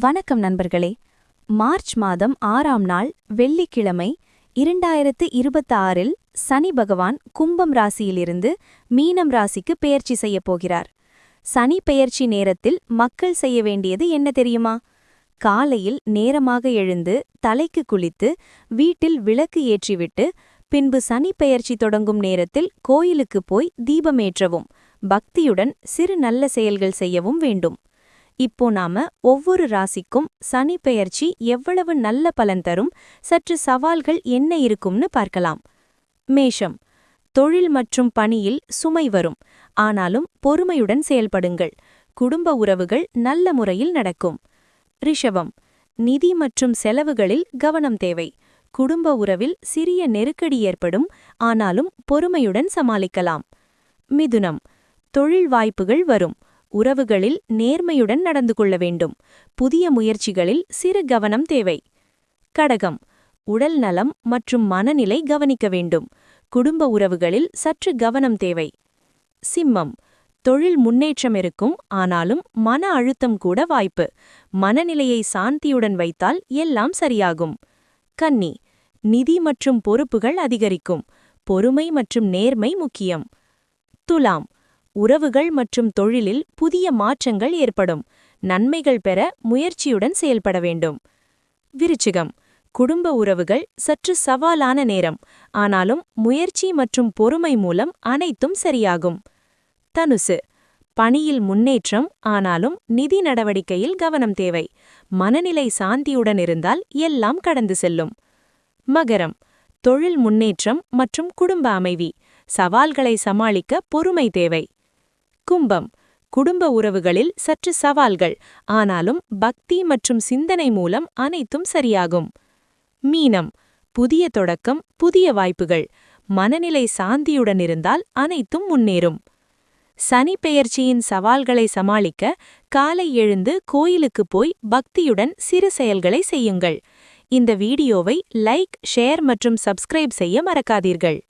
வணக்கம் நண்பர்களே. மார்ச் மாதம் 6ஆம் நாள் வெள்ளிக்கிழமை 2026இல் சனி பகவான் கும்பம் ராசியிலிருந்து மீனம் ராசிக்கு பெயர்ச்சி செய்யப் போகிறார். சனி பெயர்ச்சி நேரத்தில் மக்கள் செய்ய வேண்டியது என்ன தெரியுமா? காலையில் நேரமாக எழுந்து தலைக்கு குளித்து வீட்டில் விளக்கு ஏற்றிவிட்டு பின்பு சனி பெயர்ச்சி தொடங்கும் நேரத்தில் கோயிலுக்கு போய் தீபமேற்றவும் பக்தியுடன் சிறு நல்ல செயல்கள் செய்யவும் வேண்டும். இப்போ நாம ஒவ்வொரு ராசிக்கும் சனி பெயர்ச்சி எவ்வளவு நல்ல பலன் தரும், சற்று சவால்கள் என்ன இருக்கும்னு பார்க்கலாம். மேஷம். தொழில் மற்றும் பணியில் சுமை வரும், ஆனாலும் பொறுமையுடன் செயல்படுங்கள். குடும்ப உறவுகள் நல்ல முறையில் நடக்கும். ரிஷபம். நிதி மற்றும் செலவுகளில் கவனம் தேவை. குடும்ப உறவில் சிறிய நெருக்கடி ஏற்படும், ஆனாலும் பொறுமையுடன் சமாளிக்கலாம். மிதுனம். தொழில் வாய்ப்புகள் வரும். உறவுகளில் நேர்மையுடன் நடந்து கொள்ள வேண்டும். புதிய முயற்சிகளில் சிறு கவனம் தேவை. கடகம். உடல் நலம் மற்றும் மனநிலை கவனிக்க வேண்டும். குடும்ப உறவுகளில் சற்று கவனம் தேவை. சிம்மம். தொழில் முன்னேற்றம் இருக்கும், ஆனாலும் மன அழுத்தம் கூட வாய்ப்பு. மனநிலையை சாந்தியுடன் வைத்தால் எல்லாம் சரியாகும். கன்னி. நிதி மற்றும் பொறுப்புகள் அதிகரிக்கும். பொறுமை மற்றும் நேர்மை முக்கியம். துலாம். உறவுகள் மற்றும் தொழிலில் புதிய மாற்றங்கள் ஏற்படும். நன்மைகள் பெற முயற்சியுடன் செயல்பட வேண்டும். விருச்சிகம். குடும்ப உறவுகள் சற்று சவாலான நேரம், ஆனாலும் முயற்சி மற்றும் பொறுமை மூலம் அனைத்தும் சரியாகும். தனுசு. பணியில் முன்னேற்றம், ஆனாலும் நிதி நடவடிக்கையில் கவனம் தேவை. மனநிலை சாந்தியுடன் இருந்தால் எல்லாம் கடந்து செல்லும். மகரம். தொழில் முன்னேற்றம் மற்றும் குடும்ப அமைதி. சவால்களை சமாளிக்க பொறுமை தேவை. கும்பம். குடும்ப உறவுகளில் சற்று சவால்கள், ஆனாலும் பக்தி மற்றும் சிந்தனை மூலம் அனைத்தும் சரியாகும். மீனம். புதிய தொடக்கம், புதிய வாய்ப்புகள். மனநிலை சாந்தியுடன் இருந்தால் அனைத்தும் முன்னேறும். சனி பெயர்ச்சியின் சவால்களை சமாளிக்க காலை எழுந்து கோயிலுக்கு போய் பக்தியுடன் சிறு செயல்களை செய்யுங்கள். இந்த வீடியோவை லைக், ஷேர் மற்றும் சப்ஸ்கிரைப் செய்ய மறக்காதீர்கள்.